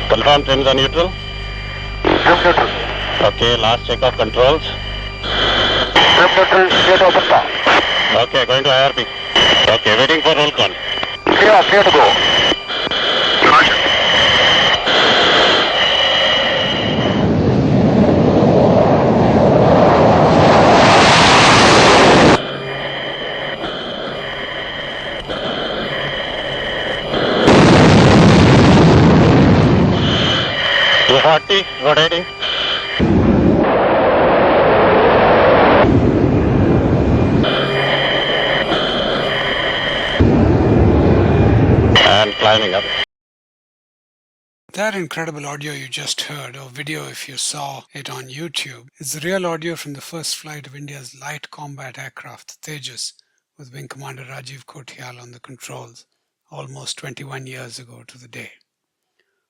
Confirm trims are neutral. Trim neutral. Okay, last check of controls. Trim neutral, clear to open top. Okay, going to IRP. Okay, waiting for roll call. Clear to go. Roger. Rotating. And climbing up. That incredible audio you just heard, or video if you saw it on YouTube, is the real audio from the first flight of India's light combat aircraft, the Tejas, with Wing Commander Rajiv Kothiyal on the controls, almost 21 years ago to the day.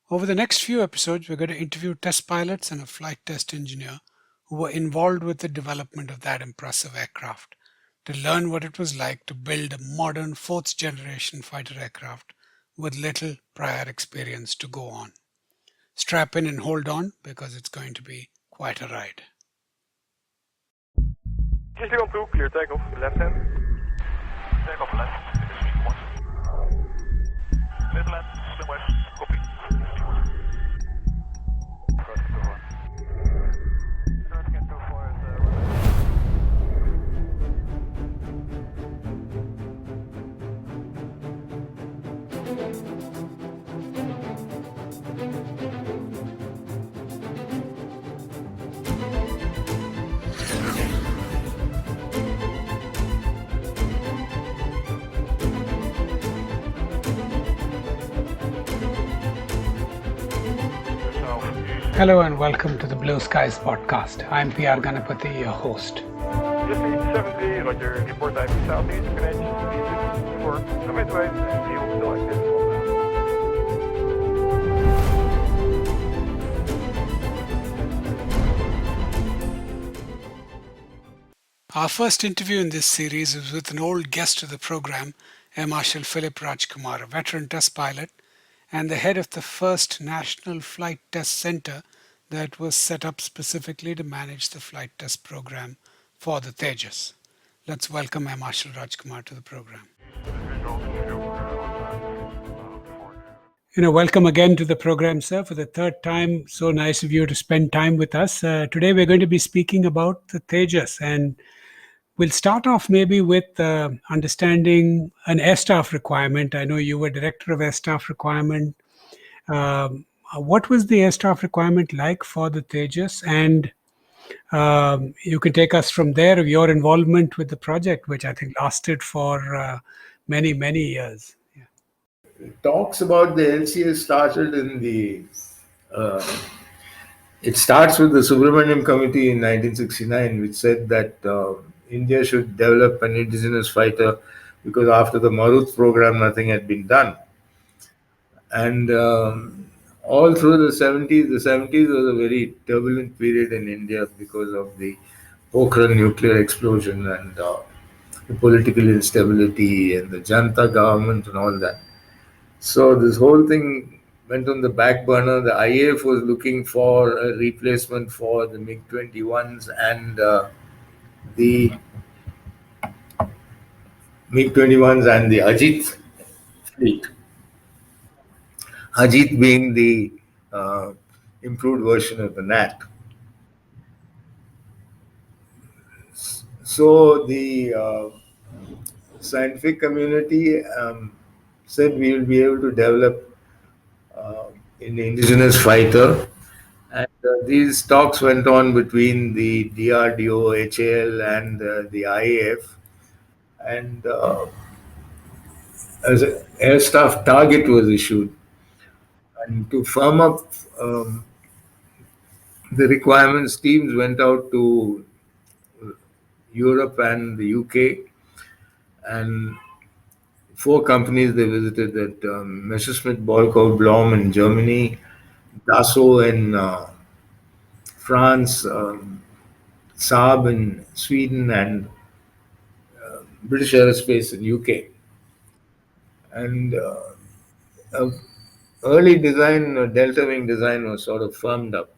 Over the next few episodes, we're going to interview test pilots and a flight test engineer who were involved with the development of that impressive aircraft to learn what it was like to build a modern fourth generation fighter aircraft with little prior experience to go on. Strap in and hold on because it's going to be quite a ride. Just clear takeoff, left hand. Takeoff left, left land, swim west, copy. Hello and welcome to the Blueskies Podcast. I'm PR Ganapathy, your host. Just 70, Roger, report time southeast, Greenwich, 4, midway, and you still active. Our first interview in this series is with an old guest of the program, Air Marshal Philip Rajkumar, a veteran test pilot and the head of the first National Flight Test Center that was set up specifically to manage the flight test program for the Tejas. Let's welcome Air Marshal Rajkumar to the program. Welcome again to the program, sir, for the third time. So nice of you to spend time with us. Today we're going to be speaking about the Tejas, and we'll start off maybe with understanding an air staff requirement. I know you were director of air staff requirement. What was the air staff requirement like for the Tejas? And you can take us from there of your involvement with the project, which I think lasted for many, many years. Talks about the LCA started in it starts with the Subramaniam Committee in 1969, which said that India should develop an indigenous fighter because after the Marut program, nothing had been done. And all through the 70s was a very turbulent period in India because of the Pokhran nuclear explosion and the political instability and the Janta government and all that. So this whole thing went on the back burner. The IAF was looking for a replacement for the MiG-21s and the MiG-21s and the Ajit fleet. Ajit being the improved version of the NAT. So the scientific community said we will be able to develop an indigenous fighter. And these talks went on between the DRDO, HAL, and the IAF. And as an air staff target was issued. And to firm up the requirements, teams went out to Europe and the UK. And 4 companies they visited: that Messerschmitt Bolkow Blom in Germany, Dassault in France, Saab in Sweden, and British Aerospace in UK. And a early design, delta wing design was sort of firmed up.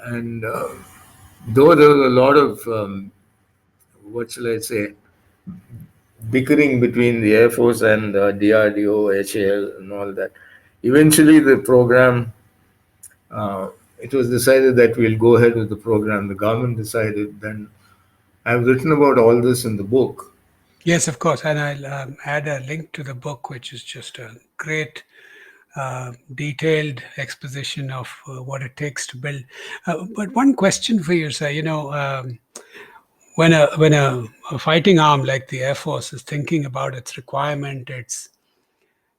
And though there was a lot of, what shall I say, bickering between the Air Force and DRDO, HAL, and all that, eventually the program, it was decided that we'll go ahead with the program. The government decided. Then I've written about all this in the book. Yes, of course. And I'll add a link to the book, which is just a great detailed exposition of what it takes to build. But one question for you, sir. When a fighting arm like the Air Force is thinking about its requirement, it's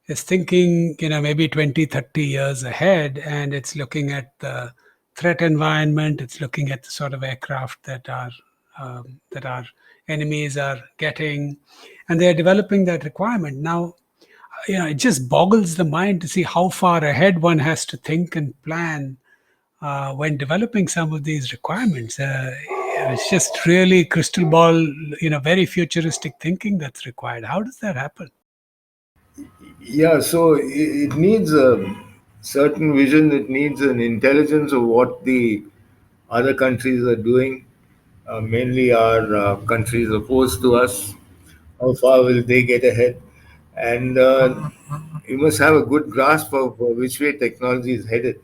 thinking, maybe 20, 30 years ahead, and it's looking at the threat environment. It's looking at the sort of aircraft that our enemies are getting, and they're developing that requirement. Now, it just boggles the mind to see how far ahead one has to think and plan when developing some of these requirements. It's just really crystal ball, very futuristic thinking that's required. How does that happen? Yeah, so it needs a certain vision, it needs an intelligence of what the other countries are doing, mainly our countries opposed to us. How far will they get ahead? And you must have a good grasp of which way technology is headed.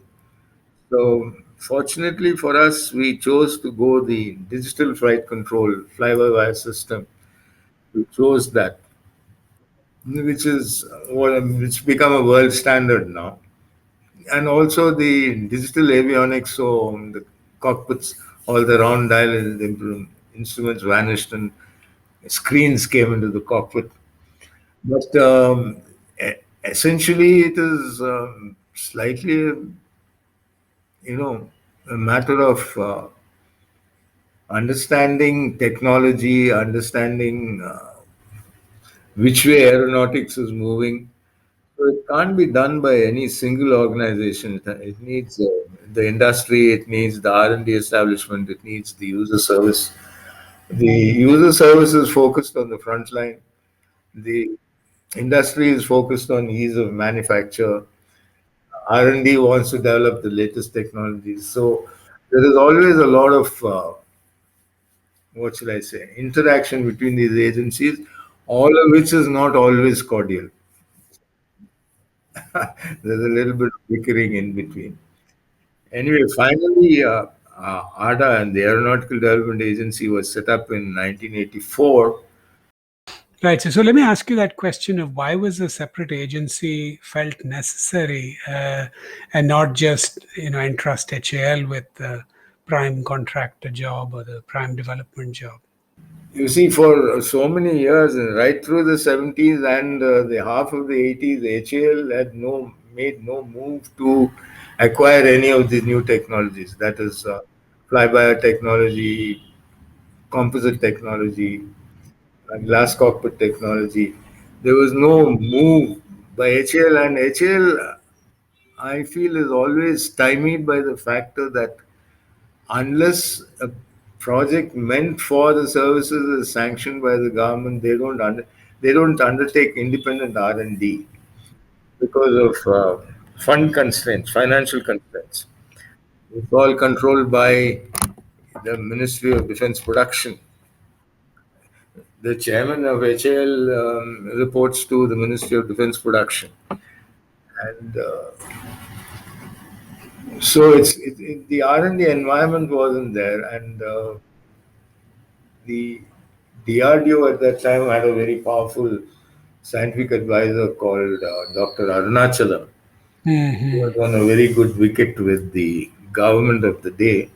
So, fortunately for us, we chose to go the digital flight control fly-by-wire system. We chose that, which is which become a world standard now. And also the digital avionics, so the cockpits, all the round dial instruments vanished and screens came into the cockpit. But essentially, it is slightly, a matter of understanding technology, understanding which way aeronautics is moving. So it can't be done by any single organization. It needs the industry, it needs the R&D establishment, it needs the user service. The user service is focused on the front line. The industry is focused on ease of manufacture. R&D wants to develop the latest technologies. So there is always a lot of, what should I say, interaction between these agencies, all of which is not always cordial. There's a little bit of bickering in between. Anyway, finally, ADA and the Aeronautical Development Agency was set up in 1984. Right. So let me ask you that question of why was a separate agency felt necessary, and not just entrust HAL with the prime contractor job or the prime development job. You see, for so many years, right through the 70s and the half of the 80s, HAL had made no move to acquire any of these new technologies. That is, fly-by-wire technology, composite technology, glass cockpit technology. There was no move by HAL, and HAL, I feel, is always stymied by the factor that unless a project meant for the services is sanctioned by the government, they don't undertake independent R&D because of fund constraints, financial constraints. It's all controlled by the Ministry of Defense Production. The chairman of HAL reports to the Ministry of Defense Production, and so the R&D environment wasn't there, and the DRDO at that time had a very powerful scientific advisor called Dr. Arunachalam. He Hmm. was on a very good wicket with the government of the day,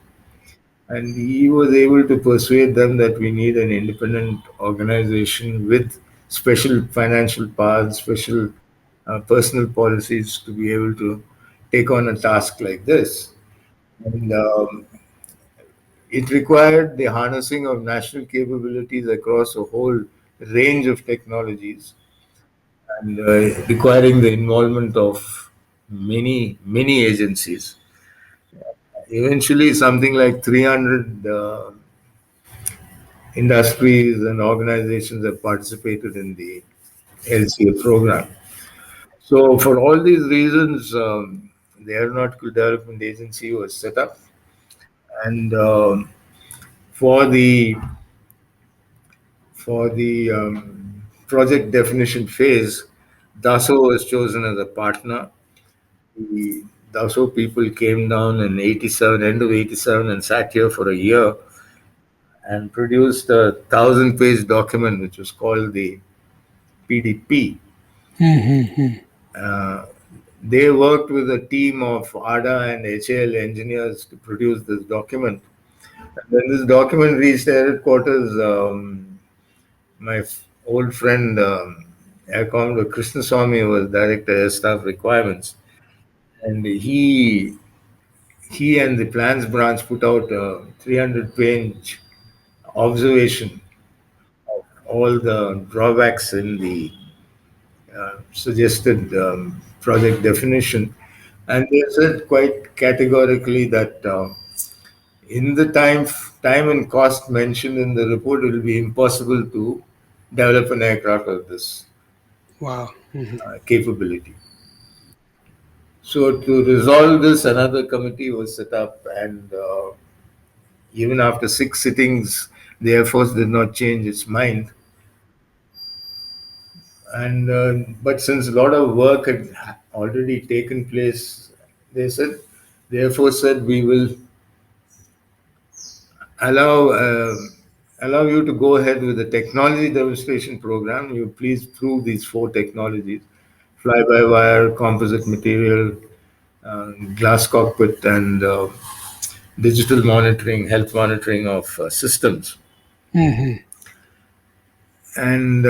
and he was able to persuade them that we need an independent organization with special financial powers, special personal policies to be able to take on a task like this. And it required the harnessing of national capabilities across a whole range of technologies and requiring the involvement of many agencies. Eventually, something like 300 industries and organizations have participated in the LCA program. So, for all these reasons, the Aeronautical Development Agency was set up, and for the project definition phase, DASO was chosen as a partner. The DASO people came down in '87, end of '87, and sat here for a year and produced a 1,000-page document, which was called the PDP. Uh, they worked with a team of ADA and HAL engineers to produce this document. And when this document reached their headquarters, my old friend, Air Commodore Krishnaswamy, was Director Air Staff Requirements. And he and the Plans Branch put out a 300-page observation of all the drawbacks in the suggested project definition. And they said quite categorically that in the time and cost mentioned in the report, it will be impossible to develop an aircraft of this Wow. capability. So to resolve this, another committee was set up, and even after 6 sittings, the Air Force did not change its mind. And but since a lot of work had already taken place, they said the Air Force said we will allow allow you to go ahead with the technology demonstration program. You please prove these 4 technologies: fly-by-wire, composite material, glass cockpit, and digital monitoring, health monitoring of systems. And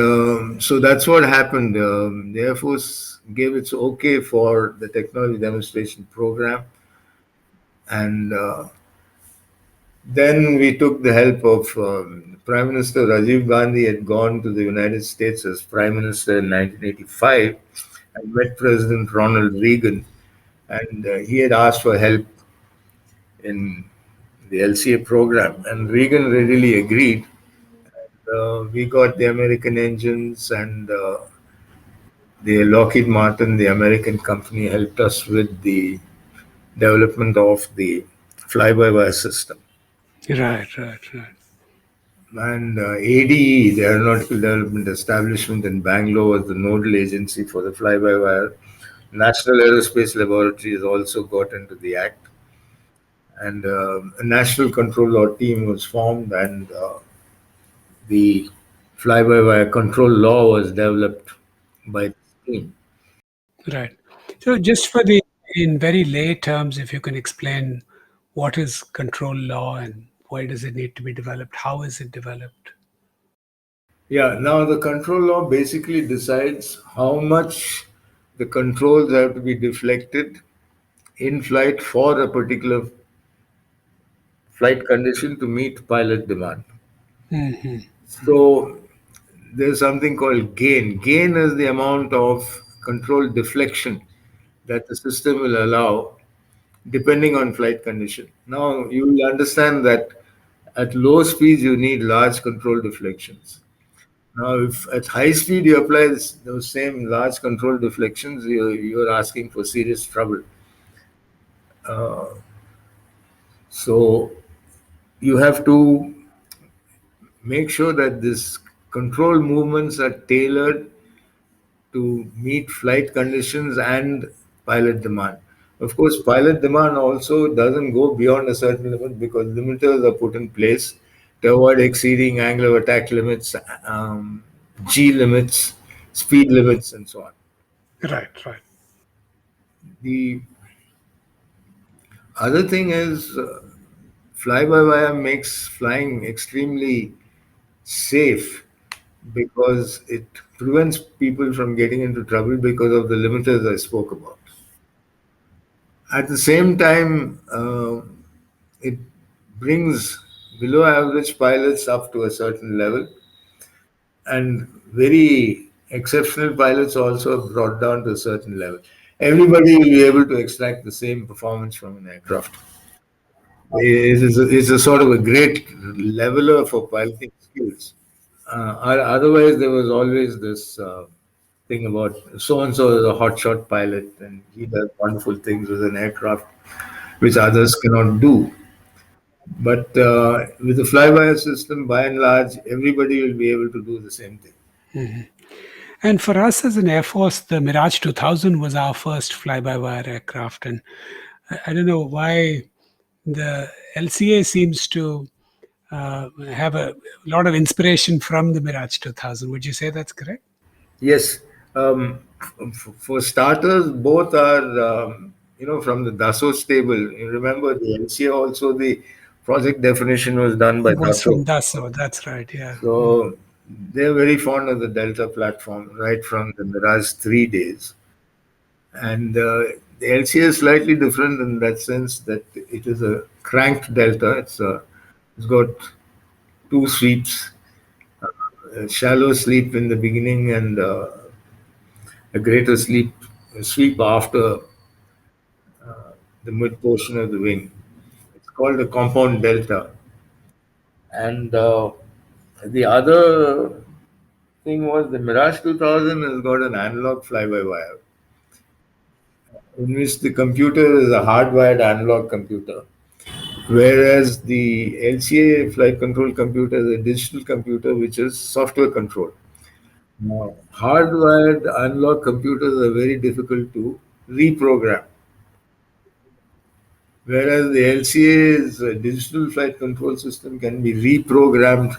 so that's what happened. The Air Force gave its okay for the technology demonstration program, and then we took the help of Prime Minister Rajiv Gandhi. Had gone to the United States as Prime Minister in 1985 and met President Ronald Reagan, and he had asked for help in the LCA program, and Reagan readily agreed. We got the American engines, and the Lockheed Martin, the American company, helped us with the development of the fly-by-wire system. Right. And ADE, the Aeronautical Development Establishment in Bangalore, was the nodal agency for the fly-by-wire. National Aerospace Laboratory has also got into the act. And a national control law team was formed, and the fly-by-wire control law was developed by the team. Right. So, just for the in very lay terms, if you can explain what is control law and why does it need to be developed? How is it developed? Yeah, now the control law basically decides how much the controls have to be deflected in flight for a particular flight condition to meet pilot demand. So there's something called gain. Gain is the amount of control deflection that the system will allow depending on flight condition. Now you will understand that at low speeds you need large control deflections. Now, if at high speed you apply those same large control deflections, you're asking for serious trouble. So you have to make sure that this control movements are tailored to meet flight conditions and pilot demand. Of course, pilot demand also doesn't go beyond a certain limit because limiters are put in place to avoid exceeding angle of attack limits, G limits, speed limits, and so on. Right. The other thing is fly-by-wire makes flying extremely safe because it prevents people from getting into trouble because of the limiters I spoke about. At the same time, it brings below average pilots up to a certain level, and very exceptional pilots also brought down to a certain level. Everybody will be able to extract the same performance from an aircraft. It's a sort of a great leveler for piloting skills. Otherwise, there was always this thing about so and so is a hotshot pilot and he does wonderful things with an aircraft which others cannot do. But with the fly-by system, by and large, everybody will be able to do the same thing. Mhm. And for us as an Air Force, the Mirage 2000 was our first fly-by-wire aircraft. And I don't know why the LCA seems to have a lot of inspiration from the Mirage 2000. Would you say that's correct? Yes, for starters, both are from the Dassault stable. You remember the LCA also the project definition was done by Was from Dassault. Dassault. That's right. Yeah. So they're very fond of the Delta platform right from the Mirage 3 days. And the LCA is slightly different in that sense that it is a cranked Delta. It's got two sweeps, a shallow sleep in the beginning and a greater sweep after the mid portion of the wing. It's called a compound delta. And the other thing was the Mirage 2000 has got an analog fly-by-wire, in which the computer is a hardwired analog computer, whereas the LCA flight control computer is a digital computer which is software controlled. Now, hardwired analog computers are very difficult to reprogram, whereas the LCA's digital flight control system can be reprogrammed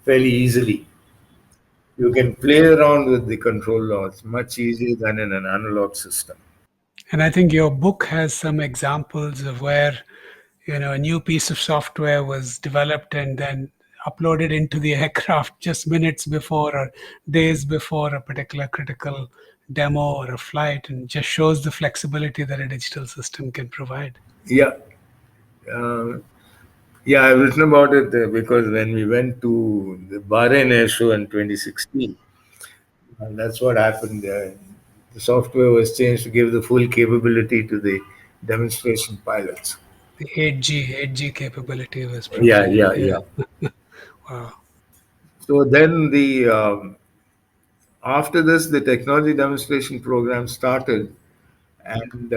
fairly easily. You can play around with the control laws much easier than in an analog system. And I think your book has some examples of where, a new piece of software was developed and then uploaded into the aircraft just minutes before or days before a particular critical demo or a flight, and just shows the flexibility that a digital system can provide. Yeah, uh, yeah, I've written about it because when we went to the Bahrain Air Show in 2016, and that's what happened. The software was changed to give the full capability to the demonstration pilots. The 8G capability was Yeah, provided. yeah, Yeah. yeah. Wow. So then the after this, the technology demonstration program started, and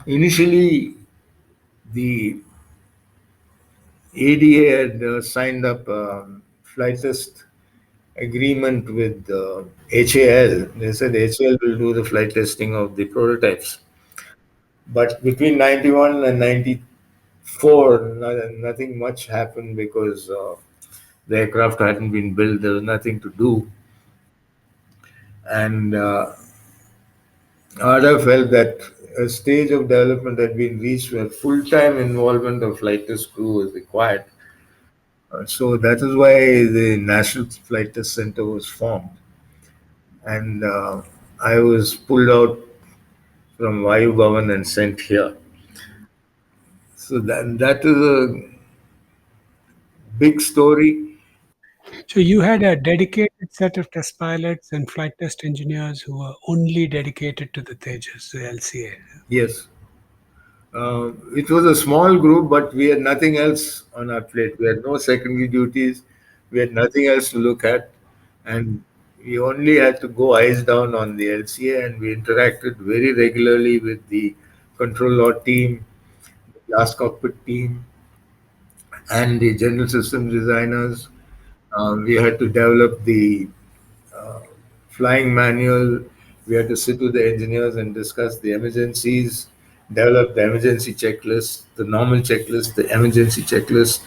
initially the ADA had signed up a flight test agreement with HAL. They said HAL will do the flight testing of the prototypes. But between 91 and 94, nothing much happened because the aircraft hadn't been built. There was nothing to do. And Ada felt that a stage of development had been reached where full-time involvement of flight test crew was required. So that is why the National Flight Test Center was formed. And I was pulled out from Vayu Bhavan and sent here. So that is a big story. So you had a dedicated set of test pilots and flight test engineers who were only dedicated to the Tejas, the LCA. Yes. It was a small group, but we had nothing else on our plate. We had no secondary duties. We had nothing else to look at. And we only had to go eyes down on the LCA, and we interacted very regularly with the control law team, the glass cockpit team, and the general systems designers. We had to develop the uh, flying manual. We had to sit with the engineers and discuss the emergencies, develop the emergency checklist, the normal checklist, the emergency checklist.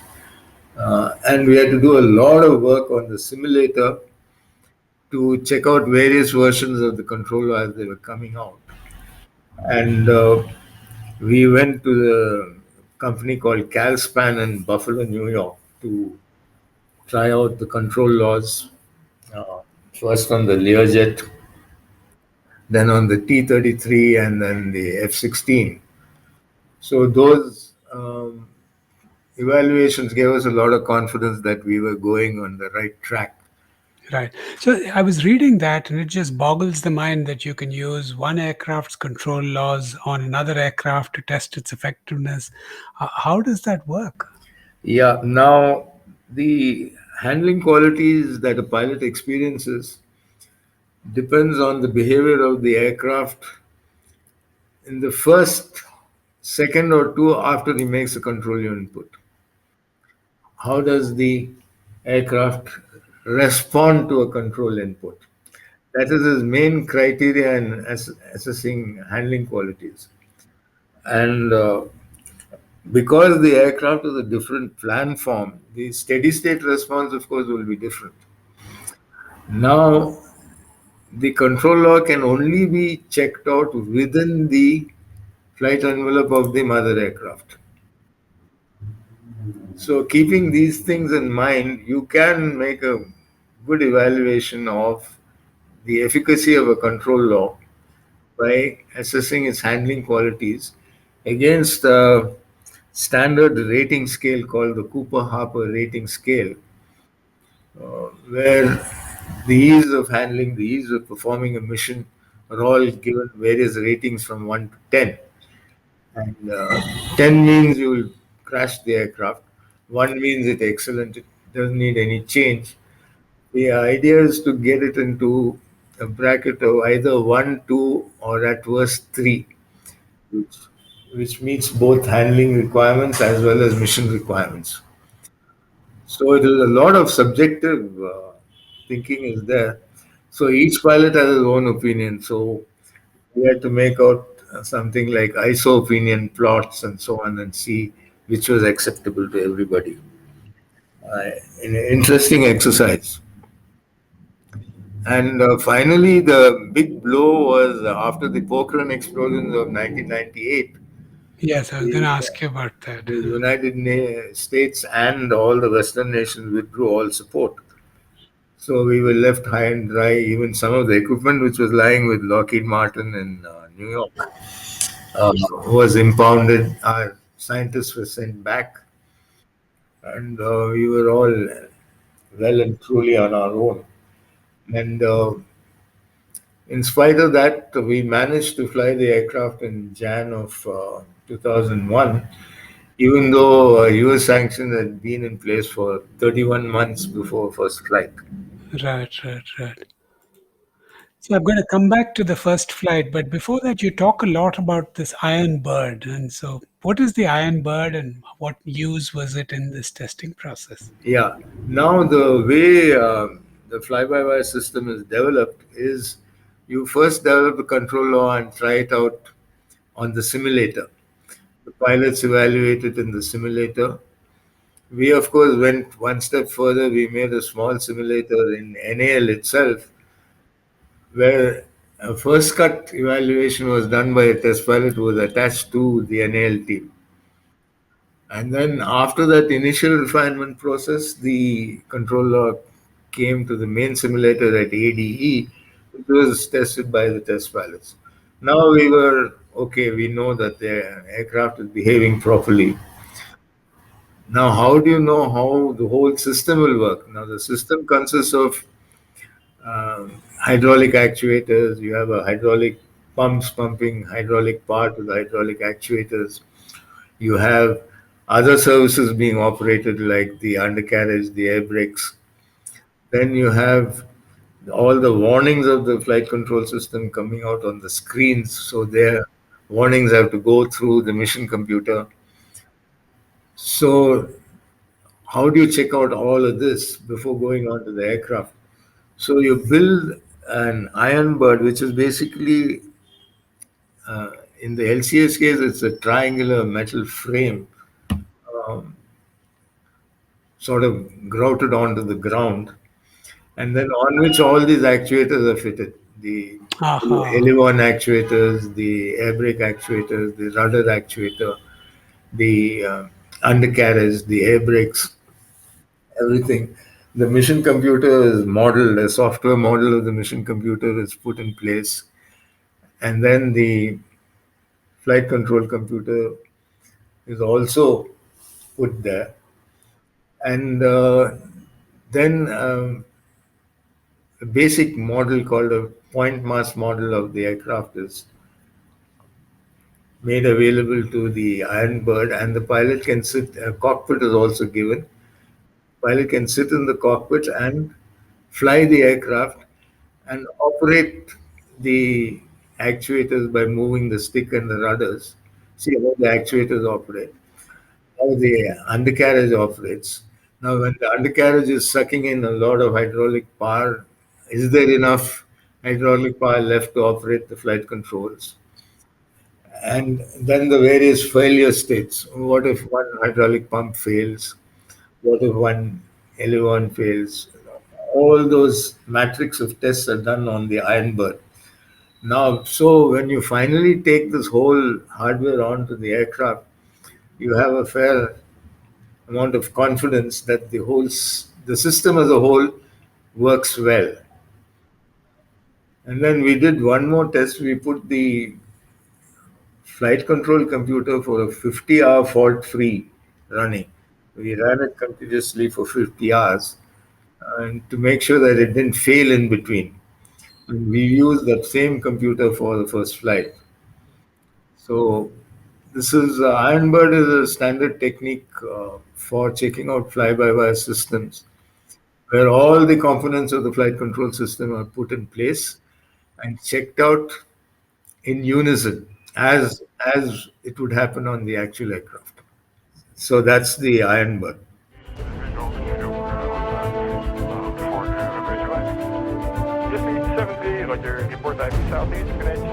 And we had to do a lot of work on the simulator to check out various versions of the controller as they were coming out. And we went to the company called Calspan in Buffalo, New York to try out the control laws. Uh, First on the Learjet, then on the T-33, and then the F-16. So those evaluations gave us a lot of confidence that we were going on the right track. Right. So I was reading that, and it just boggles the mind that you can use one aircraft's control laws on another aircraft to test its effectiveness. How does that work? Yeah, now the handling qualities that a pilot experiences depends on the behavior of the aircraft in the first second or two after he makes a control input. How does the aircraft respond to a control input? That is his main criteria in assessing handling qualities. And because the aircraft is a different plan form, the steady state response, of course, will be different. Now, the control law can only be checked out within the flight envelope of the mother aircraft. So, keeping these things in mind, you can make a good evaluation of the efficacy of a control law by assessing its handling qualities against a standard rating scale called the Cooper Harper rating scale, where the ease of handling, the ease of performing a mission are all given various ratings from 1 to 10. And 10 means you will crash the aircraft, 1 means it's excellent, it doesn't need any change. The idea is to get it into a bracket of either 1, 2, or at worst 3, which, which meets both handling requirements as well as mission requirements. So it is a lot of subjective thinking is there. So each pilot has his own opinion. So we had to make out something like ISO opinion plots and so on and see which was acceptable to everybody. An interesting exercise. And finally, the big blow was after the Pokhran explosions of 1998. Yes, I was going to The, ask you about that. the United States and all the Western nations withdrew all support. So we were left high and dry. Even some of the equipment which was lying with Lockheed Martin in New York was impounded. Our scientists were sent back, and we were all well and truly on our own. And in spite of that, we managed to fly the aircraft in Jan of 2001, even though US sanctions had been in place for 31 months before first flight. Right, right, right. So I'm going to come back to the first flight, but before that, you talk a lot about this Iron Bird. And so, what is the Iron Bird and what use was it in this testing process? Yeah. Now the way the fly-by-wire system is developed is you first develop a control law and try it out on the simulator. The pilots evaluate it in the simulator. We, of course, went one step further. We made a small simulator in NAL itself, where a first cut evaluation was done by a test pilot who was attached to the NAL team. And then after that initial refinement process, the controller came to the main simulator at ADE, which was tested by the test pilots. Now we were okay, we know that the aircraft is behaving properly. Now, how do you know how the whole system will work? Now, the system consists of hydraulic actuators. You have a hydraulic pumps pumping hydraulic part with hydraulic actuators. You have other services being operated like the undercarriage, the air brakes. Then you have all the warnings of the flight control system coming out on the screens. So their warnings have to go through the mission computer. So how do you check out all of this before going on to the aircraft? So you build an iron bird, which is basically in the LCA's case, it's a triangular metal frame um, sort of grouted onto the ground, and then on which all these actuators are fitted. The Aha. elevon actuators, the air brake actuators, the rudder actuator, the undercarriage, the air brakes, everything. The mission computer is modeled, a software model of the mission computer is put in place, and then the flight control computer is also put there. And then a basic model called a point mass model of the aircraft is made available to the Iron Bird, and the pilot can sit. A cockpit is also given. Pilot can sit in the cockpit and fly the aircraft and operate the actuators by moving the stick and the rudders. See how the actuators operate, how the undercarriage operates. Now, when the undercarriage is sucking in a lot of hydraulic power, is there enough hydraulic power left to operate the flight controls? And then the various failure states. What if one hydraulic pump fails? What if one L1 fails? All those matrix of tests are done on the iron bird. Now, so when you finally take this whole hardware onto the aircraft, you have a fair amount of confidence that the system as a whole works well. And then we did one more test. We put the flight control computer for a 50-hour fault-free running. We ran it continuously for 50 hours and to make sure that it didn't fail in between. And we used that same computer for the first flight. So this is Ironbird is a standard technique for checking out fly-by-wire systems, where all the components of the flight control system are put in place and checked out in unison as it would happen on the actual aircraft. So that's the Ironbird. Visual computer before visualizing. Just need 70, Roger, report time Southeast, connection,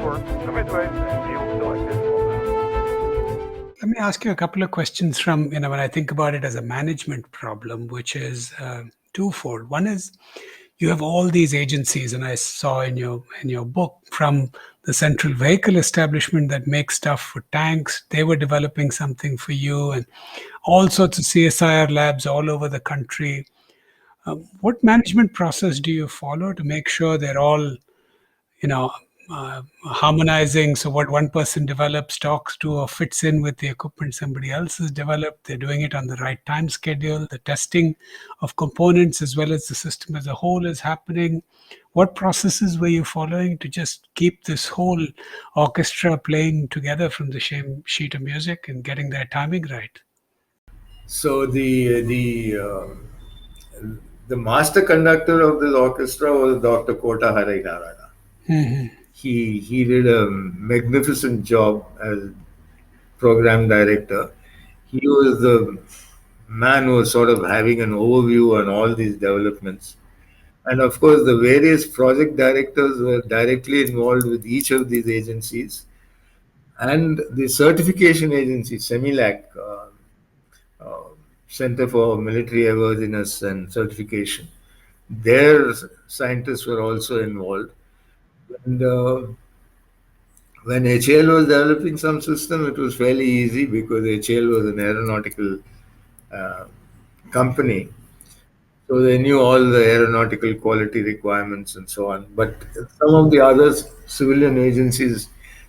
for midway, and you selected. Let me ask you a couple of questions from, when I think about it as a management problem, which is twofold. One is you have all these agencies, and I saw in your book from the central vehicle establishment that makes stuff for tanks. They were developing something for you, and all sorts of CSIR labs all over the country. What management process do you follow to make sure they're all, harmonizing? So what one person develops talks to or fits in with the equipment somebody else has developed. They're doing it on the right time schedule. The testing of components as well as the system as a whole is happening. What processes were you following to just keep this whole orchestra playing together from the same sheet of music and getting their timing right? So the master conductor of this orchestra was Dr. Kota Harinarayana. Mhm. He did a magnificent job as program director. He was the man who was sort of having an overview on all these developments. And of course, the various project directors were directly involved with each of these agencies. And the certification agency, CEMILAC, uh, Center for Military Airworthiness and Certification, their scientists were also involved. And when HAL was developing some system, it was fairly easy because HAL was an aeronautical uh, company. So they knew all the aeronautical quality requirements and so on. But some of the other civilian agencies,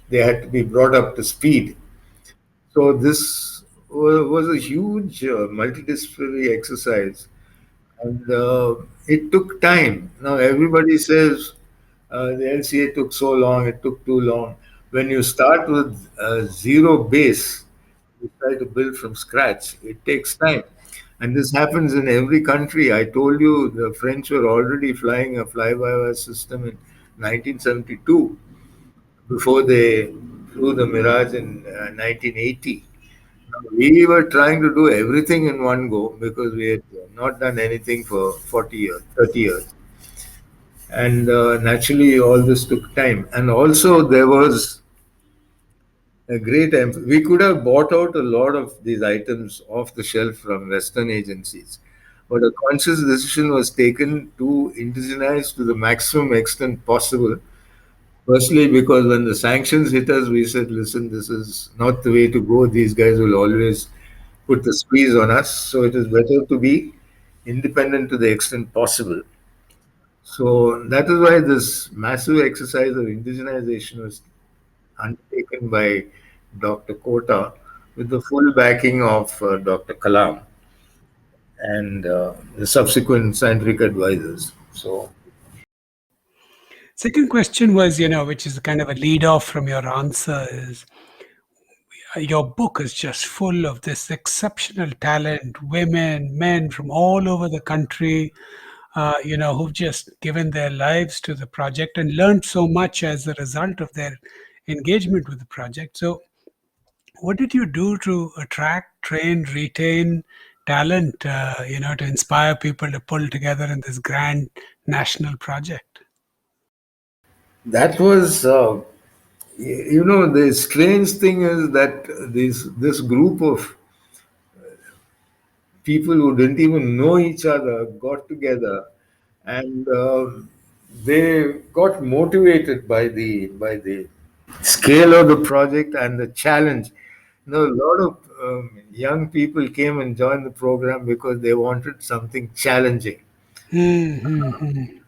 they had to be brought up to speed. So this was a huge multidisciplinary exercise, and it took time. Now everybody says the LCA took so long, it took too long. When you start with zero base, you try to build from scratch. It takes time. And this happens in every country. I told you the French were already flying a fly-by-wire system in 1972 before they flew the Mirage in 1980. We were trying to do everything in one go because we had not done anything for 40 years, 30 years. And naturally, all this took time. And also, there was a great we could have bought out a lot of these items off the shelf from Western agencies, but a conscious decision was taken to indigenize to the maximum extent possible. Firstly, because when the sanctions hit us, we said, listen, this is not the way to go. These guys will always put the squeeze on us. So it is better to be independent to the extent possible. So that is why this massive exercise of indigenization was undertaken by Dr. Kota with the full backing of Dr. Kalam and the subsequent scientific advisors. So, Second question was, which is kind of a lead off from your answer, is your book is just full of this exceptional talent, women, men from all over the country. who've just given their lives to the project and learned so much as a result of their engagement with the project. So, what did you do to attract, train, retain talent, to inspire people to pull together in this grand national project? That was, the strange thing is that this group of people who didn't even know each other got together, and they got motivated by the scale of the project and the challenge. A lot of young people came and joined the program because they wanted something challenging. Mm-hmm.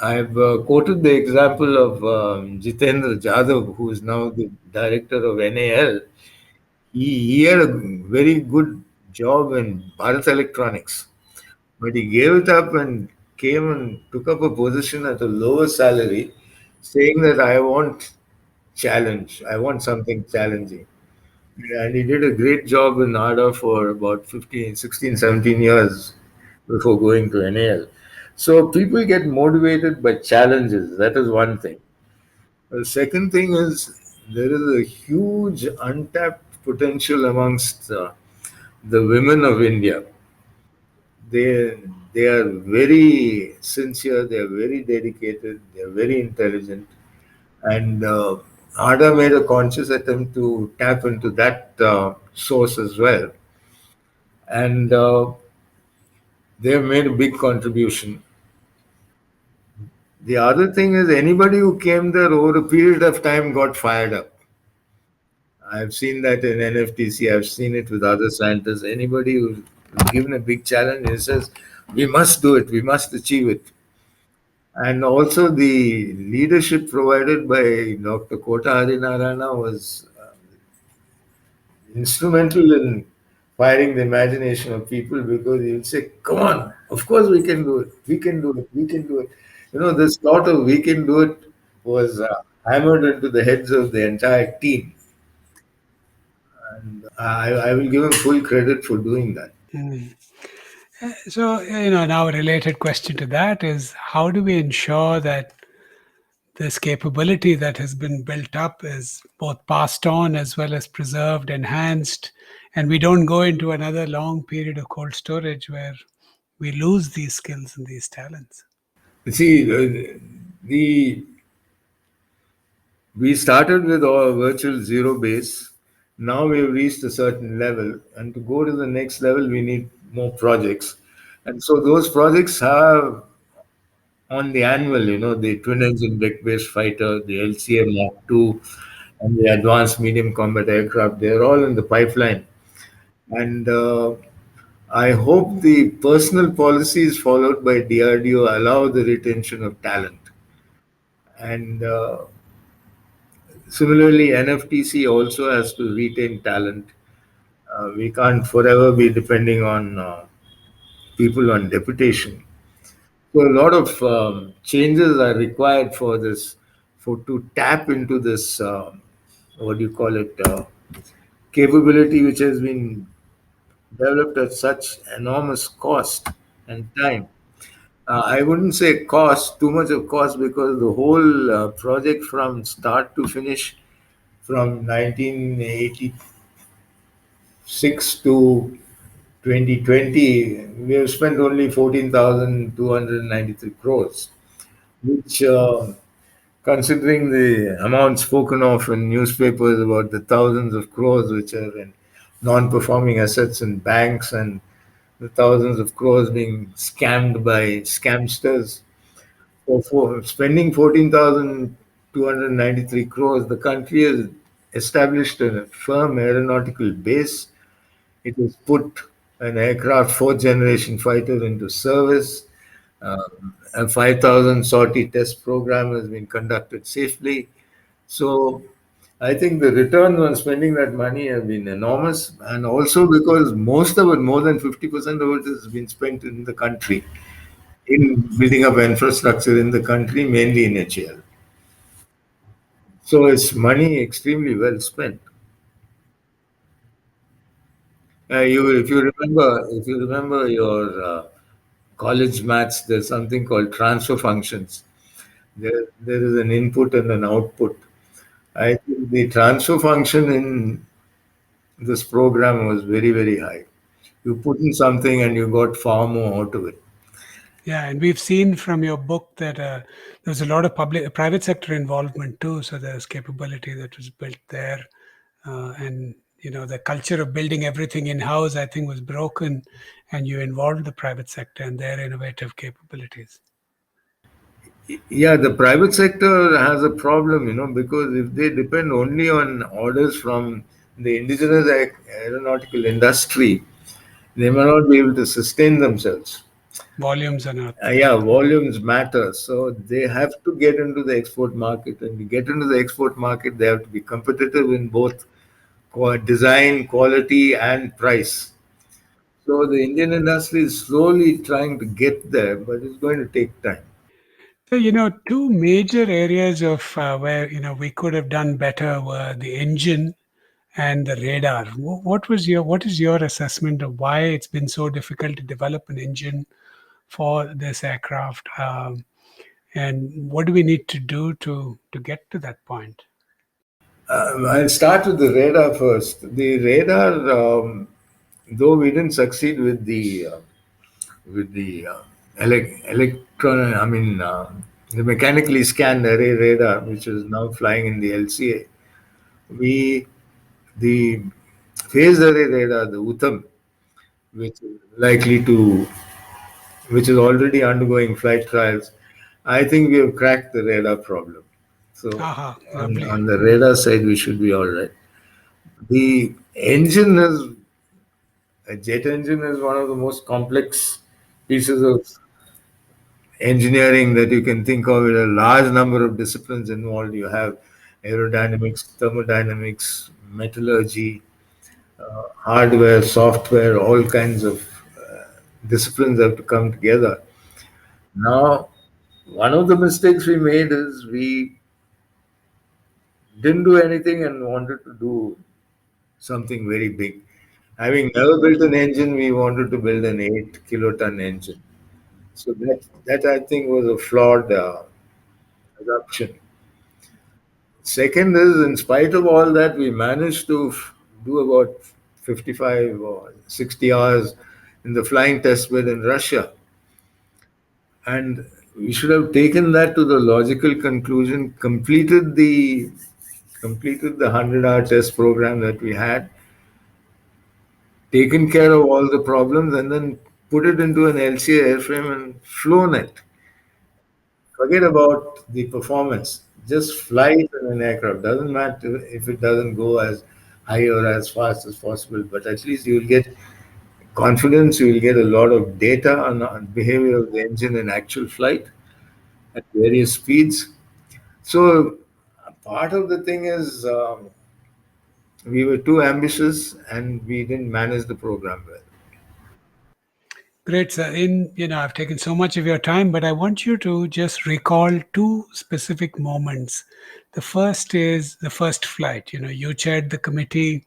I've quoted the example of Jitendra Jadhav, who is now the director of NAL. He had a very good job in Bharat Electronics, but he gave it up and came and took up a position at a lower salary, saying that I want challenge, I want something challenging. And he did a great job in NADA for about 15, 16, 17 years before going to NAL. So people get motivated by challenges. That is one thing. The second thing is there is a huge untapped potential amongst the women of India. They they are very sincere. They are very dedicated. They are very intelligent, and ADA made a conscious attempt to tap into that source as well, and they have made a big contribution. The other thing is anybody who came there over a period of time got fired up. I've seen that in NFTC. I've seen it with other scientists. Anybody who's given a big challenge, he says, "We must do it. We must achieve it." And also the leadership provided by Dr. Kota Harinarana was instrumental in firing the imagination of people because he would say, "Come on, of course we can do it. We can do it. We can do it." This thought of "we can do it" was hammered into the heads of the entire team. And I will give him full credit for doing that. Mm. So, now a related question to that is how do we ensure that this capability that has been built up is both passed on as well as preserved, enhanced, and we don't go into another long period of cold storage where we lose these skills and these talents? You see, the we started with our virtual zero base. Now we've reached a certain level, and to go to the next level, we need more projects. And so those projects have on the annual, the twin engine deck based fighter, the LCA Mark II, and the advanced medium combat aircraft, they're all in the pipeline. And I hope the personal policies followed by DRDO allow the retention of talent. And similarly, NFTC also has to retain talent. We can't forever be depending on people on deputation. So a lot of changes are required for this, for to tap into this, what do you call it, capability which has been developed at such enormous cost and time. I wouldn't say cost, too much of cost, because the whole project from start to finish from 1986 to 2020, we have spent only 14,293 crores, which, considering the amount spoken of in newspapers about the thousands of crores which are in non performing assets in banks and the thousands of crores being scammed by scamsters. For spending 14,293 crores, the country has established a firm aeronautical base. It has put an aircraft fourth generation fighter into service. A 5,000 sortie test program has been conducted safely. So I think the returns on spending that money have been enormous, and also because most of it, more than 50% of it, has been spent in the country, in building up infrastructure in the country, mainly in HAL. So it's money extremely well spent. If you remember your college maths, there's something called transfer functions. There is an input and an output. I think the transfer function in this program was very, very high. You put in something and you got far more out of it. Yeah, and we've seen from your book that there's a lot of public, private sector involvement too. So there's capability that was built there, and the culture of building everything in house, I think, was broken, and you involved the private sector and their innovative capabilities. Yeah, the private sector has a problem, because if they depend only on orders from the indigenous aeronautical industry, they may not be able to sustain themselves. Volumes are not Yeah, there. volumes matter. So they have to get into the export market. And to get into the export market, they have to be competitive in both design, quality, and price. So the Indian industry is slowly trying to get there, but it's going to take time. So, two major areas of where, we could have done better were the engine and the radar. What is your assessment of why it's been so difficult to develop an engine for this aircraft? And what do we need to do to get to that point? I'll start with the radar first. The radar, though we didn't succeed with the electron, the mechanically scanned array radar, which is now flying in the LCA. We the phased array radar, the UTM, which is likely to, which is already undergoing flight trials. I think we have cracked the radar problem. So Aha, on, lovely. on the radar side, we should be all right. The engine is a jet engine is one of the most complex pieces of engineering that you can think of. With a large number of disciplines involved. You have aerodynamics, thermodynamics, metallurgy, hardware, software, all kinds of disciplines have to come together. Now, one of the mistakes we made is we didn't do anything and wanted to do something very big. Having never built an engine, we wanted to build an 8 kiloton engine. So that I think was a flawed assumption. Second is, in spite of all that, we managed to do about 55 or 60 hours in the flying test bed in Russia. And we should have taken that to the logical conclusion, completed the 100-hour test program that we had, taken care of all the problems, and then put it into an LCA airframe and flown it. Forget about the performance. Just fly it in an aircraft. Doesn't matter if it doesn't go as high or as fast as possible, but at least you will get confidence. You will get a lot of data on behavior of the engine in actual flight at various speeds. So part of the thing is we were too ambitious and we didn't manage the program well. Great, sir. I've taken so much of your time, but I want you to just recall two specific moments. The first is the first flight. You chaired the committee.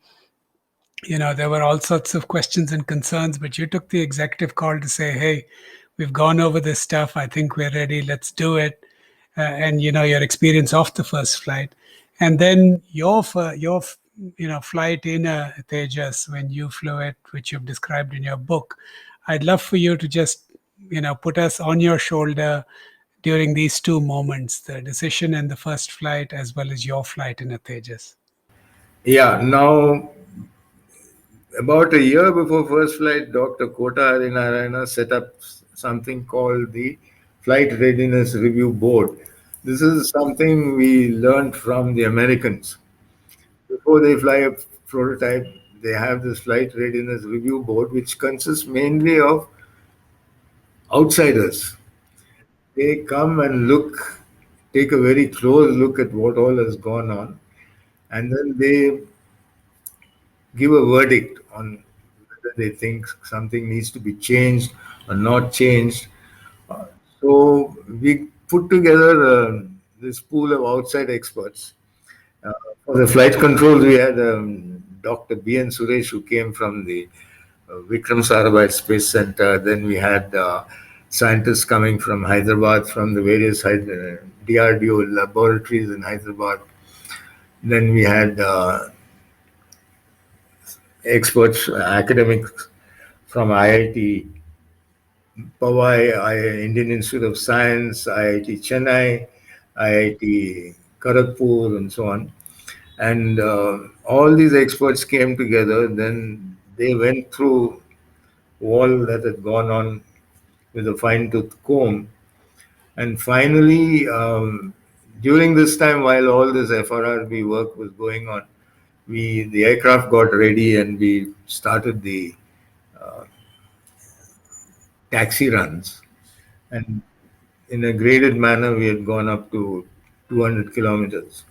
There were all sorts of questions and concerns, but you took the executive call to say, hey, we've gone over this stuff. I think we're ready. Let's do it. And your experience off the first flight, and then your flight in a Tejas when you flew it, which you've described in your book. I'd love for you to just put us on your shoulder during these two moments, the decision and the first flight, as well as your flight in a Tejas. Yeah, now about a year before first flight, Dr. Kota Harinarayana set up something called the Flight Readiness Review Board. This is something we learned from the Americans. Before they fly a prototype, they have this Flight Readiness Review Board, which consists mainly of outsiders. They come and take a very close look at what all has gone on, and then they give a verdict on whether they think something needs to be changed or not changed. Uh, So we put together this pool of outside experts. Uh, for the flight controls, we had Dr. B.N. Suresh, who came from the Vikram Sarabhai Space Center. Then we had scientists coming from Hyderabad, from the various DRDO laboratories in Hyderabad. Then we had experts, academics from IIT Powai, Indian Institute of Science, IIT Chennai, IIT Kharagpur, and so on. And all these experts came together. Then they went through all that had gone on with a fine tooth comb. And finally, during this time, while all this FRRB work was going on, the aircraft got ready and we started the taxi runs. And in a graded manner, we had gone up to 200 kilometers.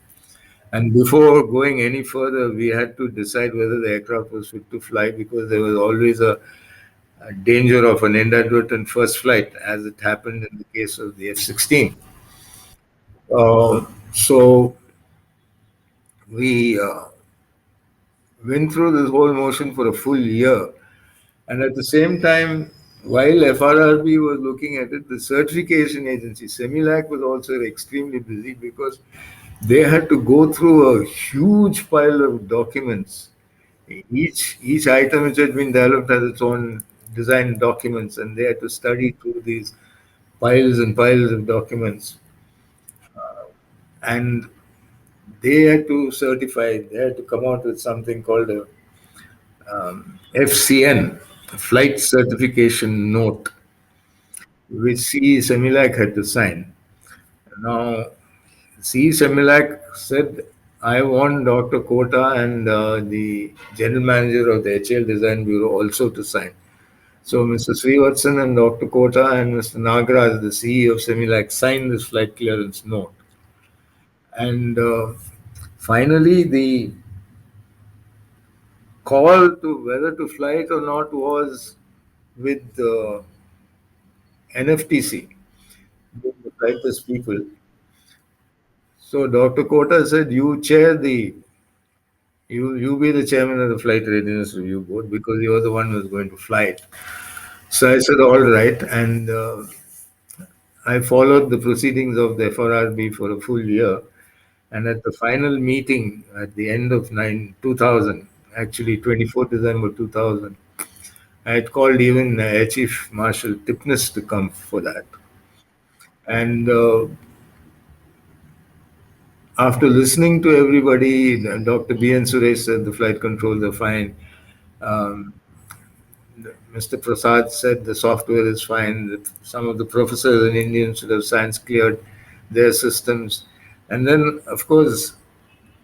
And before going any further, we had to decide whether the aircraft was fit to fly because there was always a danger of an inadvertent first flight, as it happened in the case of the F-16. So we went through this whole motion for a full year. And at the same time, while FRRB was looking at it, the certification agency, Semilac, was also extremely busy because they had to go through a huge pile of documents. Each item which had been developed has its own design documents, and they had to study through these piles and piles of documents. And they had to certify, they had to come out with something called a FCN, Flight Certification Note, which CE Semilac had to sign. Now, CE Semilac said, I want Dr. Kota and the general manager of the HL Design Bureau also to sign. So Mr. Srivatsan and Dr. Kota and Mr. Nagaraj, the CEO of Semilac, signed this flight clearance note. And finally, the call to whether to fly it or not was with NFTC, the flight test people. So Dr. Kota said, you be the chairman of the Flight Readiness Review Board because you are the one who's going to fly it. So I said, all right. And I followed the proceedings of the FRRB for a full year. And at the final meeting at the end of 2000, actually 24th December 2000, I had called even Air Chief Marshal Tipnis to come for that. And after listening to everybody, Dr. B.N. Suresh said the flight controls are fine. Mr. Prasad said the software is fine. Some of the professors in Indian Institute of Science cleared their systems. And then, of course,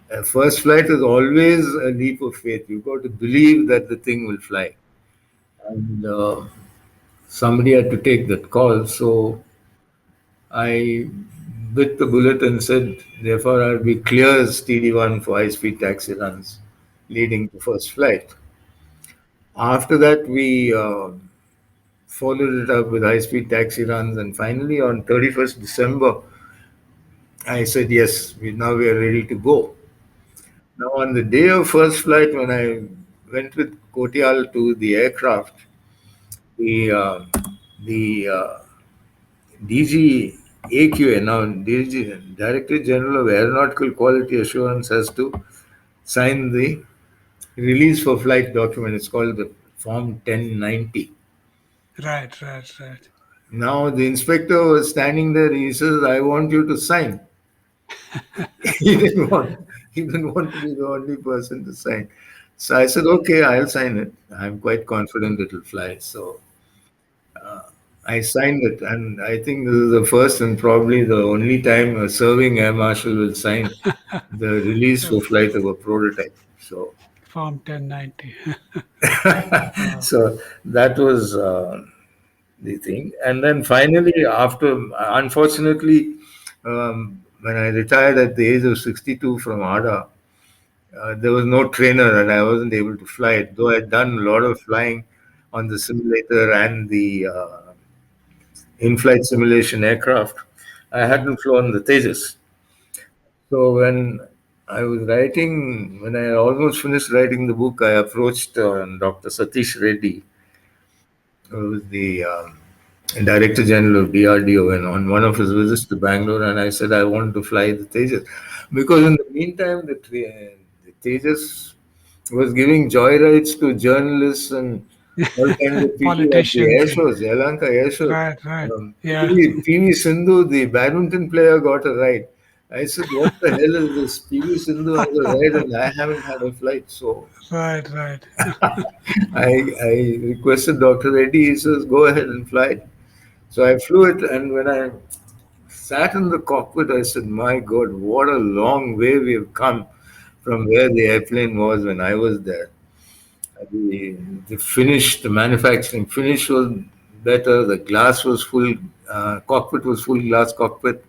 a first flight is always a leap of faith. You've got to believe that the thing will fly. And somebody had to take that call. So I bit the bullet and said, therefore, I'll be clears TD1 for high-speed taxi runs leading to first flight. After that, we followed it up with high-speed taxi runs, and finally, on 31st December, I said, yes, now we are ready to go. Now, on the day of first flight, when I went with Kotial to the aircraft, the DG AQA, now DG, Director General of Aeronautical Quality Assurance, has to sign the release for flight document. It's called the Form 1090. Right. Now the inspector was standing there. He says, "I want you to sign." he didn't want. He didn't want to be the only person to sign. So I said, "Okay, I'll sign it. I'm quite confident it will fly." So I signed it, and I think this is the first and probably the only time a serving air marshal will sign the release for flight of a prototype. So, Form 1090. so that was the thing. And then finally, after, unfortunately, when I retired at the age of 62 from ADA, there was no trainer and I wasn't able to fly it, though I'd done a lot of flying on the simulator and the in-flight simulation aircraft. I hadn't flown the Tejas. So when I almost finished writing the book, I approached Dr. Satish Reddy, who was the Director General of DRDO, and on one of his visits to Bangalore, and I said I want to fly the Tejas, because in the meantime the Tejas was giving joyrides to journalists and all kinds of people at the Politicians air and shows, Yelahanka air shows. right. Yeah. PV Sindhu, the badminton player, got a ride. I said, "What the hell is this? PV Sindhu has a ride, and I haven't had a flight." So Right. I requested Dr. Reddy. He says, "Go ahead and fly it." So I flew it, and when I sat in the cockpit, I said, "My God, what a long way we have come from where the airplane was when I was there." The, the finish, the manufacturing finish was better. The glass was full, cockpit was full glass cockpit.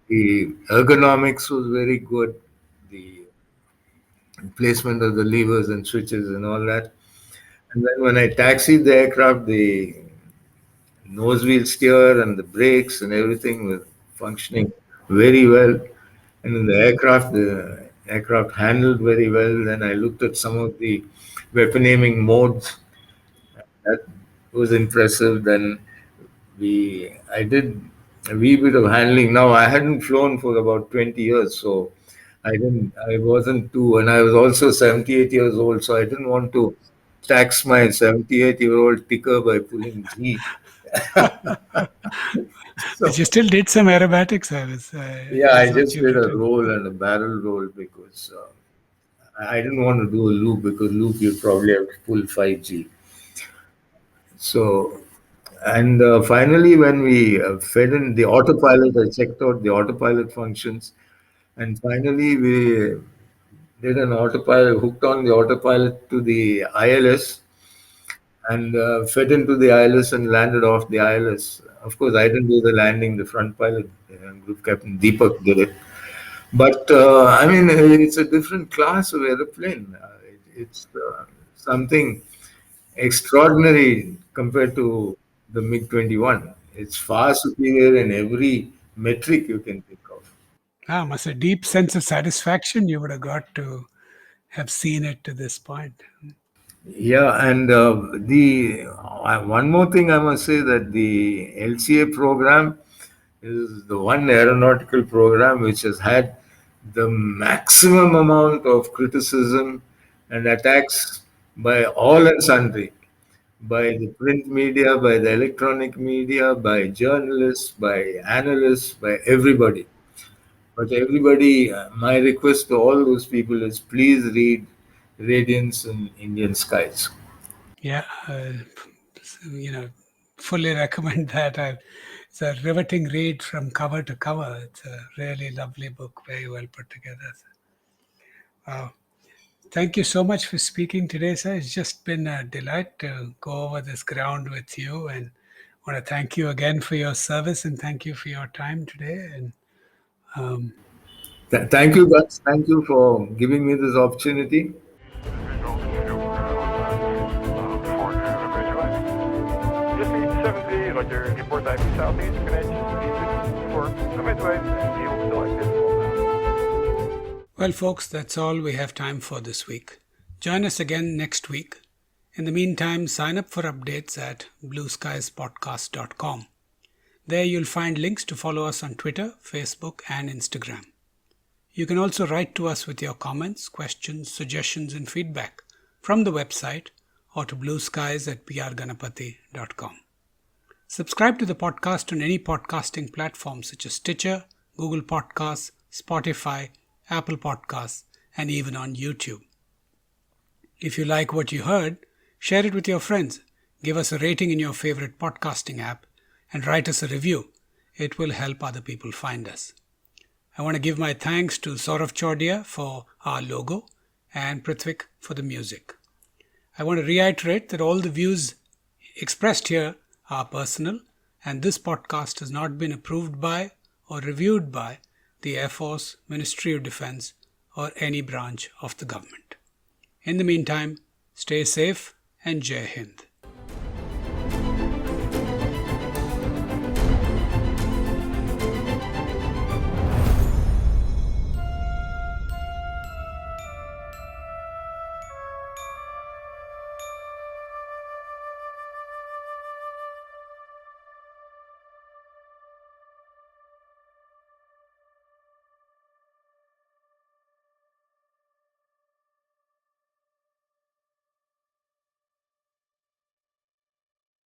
The ergonomics was very good. The placement of the levers and switches and all that. And then when I taxied the aircraft, the nose wheel steer and the brakes and everything were functioning very well. And in the aircraft handled very well. Then I looked at some of the weapon aiming modes. That was impressive. Then I did a wee bit of handling. Now I hadn't flown for about 20 years, so I wasn't too, and I was also 78 years old, so I didn't want to tax my 78-year-old ticker by pulling G. But So you still did some aerobatics. yeah, I I thought just you did a did. roll and a barrel roll because I didn't want to do a loop, because loop you'd probably have to pull 5G. So, and finally, when we fed in the autopilot, I checked out the autopilot functions, and finally we did an autopilot, hooked on the autopilot to the ILS, and fed into the ILS and landed off the ILS. Of course, I didn't do the landing; the front pilot, Group Captain Deepak, did it. But I mean, it's a different class of aeroplane. It's something extraordinary compared to the MiG 21. It's far superior in every metric you can think of. Must a deep sense of satisfaction you would have got to have seen it to this point. Yeah, and the one more thing I must say, that the LCA program is the one aeronautical program which has had the maximum amount of criticism and attacks by all and sundry, by the print media, by the electronic media, by journalists, by analysts, by everybody. But everybody, my request to all those people is, please read Radiance in Indian Skies. Yeah, you know, fully recommend that. It's a riveting read from cover to cover. It's a really lovely book, very well put together. Wow. Thank you so much for speaking today, sir. It's just been a delight to go over this ground with you, and I want to thank you again for your service and thank you for your time today. And um, Thank you, guys. Thank you for giving me this opportunity. Visual shoot before visualizing. Just need 70, like your report IP southeast, connection speed for midway, and yield selected. well, folks, that's all we have time for this week. Join us again next week. In the meantime, sign up for updates at blueskiespodcast.com. There you'll find links to follow us on Twitter, Facebook, and Instagram. You can also write to us with your comments, questions, suggestions, and feedback from the website or to blueskies@prganapati.com. Subscribe to the podcast on any podcasting platform such as Stitcher, Google Podcasts, Spotify, Apple Podcasts, and even on YouTube. If you like what you heard, share it with your friends, give us a rating in your favorite podcasting app, and write us a review. It will help other people find us. I want to give my thanks to Saurav Chordia for our logo and Prithvik for the music. I want to reiterate that all the views expressed here are personal, and this podcast has not been approved by or reviewed by the Air Force, Ministry of Defense, or any branch of the government. In the meantime, stay safe and Jai Hind.